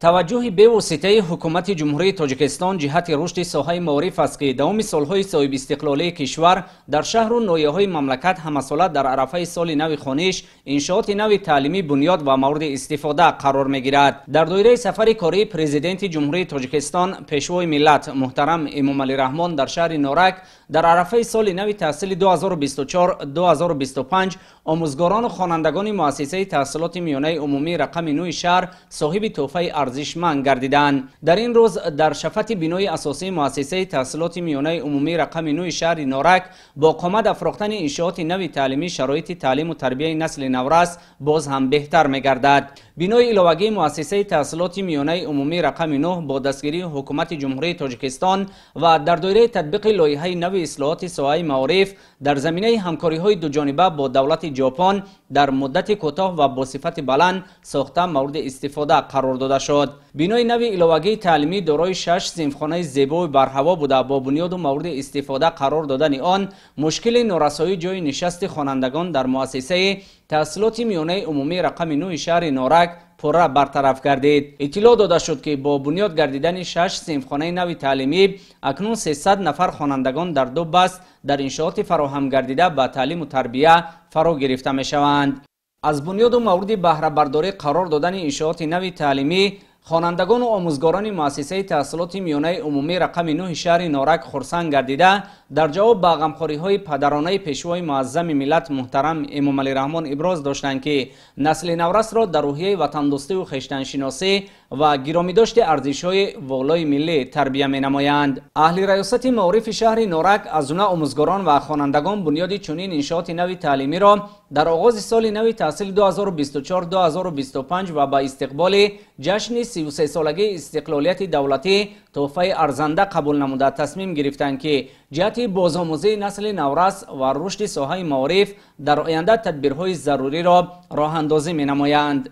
توجه به واسطه حکومت جمهوری تاجیکستان جهت رشد ساحه معارف است که دوام سالهای صاحب استقلالی کشور در شهر و ناحیه‌های مملکت همساله در عرفه سال نو خوانش انشاءات نو تعلیمی بنیاد و مورد استفاده قرار می‌گیرد. در دایره سفر کاری پرزیدنت جمهوری تاجیکستان پیشوای ملت محترم امامعلی رحمان در شهر نورک در عرفه سال نو تحصیل 2024-2025 آموزگاران و خوانندگان مؤسسه تحصیلات میانه عمومی رقم 9 شهر صاحب تحفه ارزشمند گردیدند. در این روز در شفت بنای اساسی مؤسسه تحصیلات میانه عمومی رقم 9 شهر نورک با قامت افراختن انشاءات نو تعلیمی شرایط تعلیم و تربیت نسل نورس باز هم بهتر می‌گردد. بنای علاوگی مؤسسه تحصیلات میانه عمومی رقم 9 با دستگیری حکومت جمهوری تاجیکستان و در دایره تطبیق لایحه نو اصلاحات ساحه معارف در زمینه همکاری‌های دو جانبه با دولت ژاپن در مدت کوتاه و با صفت بلند ساخته مورد استفاده قرار داده شد. بنای نو علاوگی تعلیمی دارای 6 صنفخانه زیبا و برهوا بوده با بنیاد و مورد استفاده قرار دادن آن مشکل نارسایی جای نشست خوانندگان در مؤسسه تحصیلات میانه عمومی رقم 9 شهر نورک پورا برطرف گردید. اطلاع داده شد که با بنیاد گردیدن 6 صنفخانه نو تعلیمی اکنون 300 نفر خوانندگان در دو بست در انشاءات فراهم گردیده به تعلیم و تربیت فرا گرفته می شوند. از بنیاد و مورد بهره برداری قرار دادن انشاءات نو تعلیمی خوانندگان و آموزگاران مؤسسه تحصیلات میانه عمومی رقم 9 شهر نورک خرسند گردیده در جواب به غمخوری‌های پدرانه پیشوای معظم ملت محترم امامعلی رحمان ابراز داشتند که نسل نورس را در روحیه وطن دوستی و خویشتن‌شناسی و گرامی داشت ارزش‌های والای ملی تربیت می‌نمایند. اهل ریاست معارف شهر نورک از جمله آموزگاران و خوانندگان بنیاد چنین انشاءات نو تعلیمی را در آغاز سال نو تحصیل 2024-2025 و با استقبال جشن 33 سالگی استقلالیت دولتی تحفه ارزنده قبول نموده تصمیم گرفتند که جهت بازآموزی نسل نورس و رشد ساحه معارف در آینده تدبیرهای ضروری را راه اندازی می نمایند.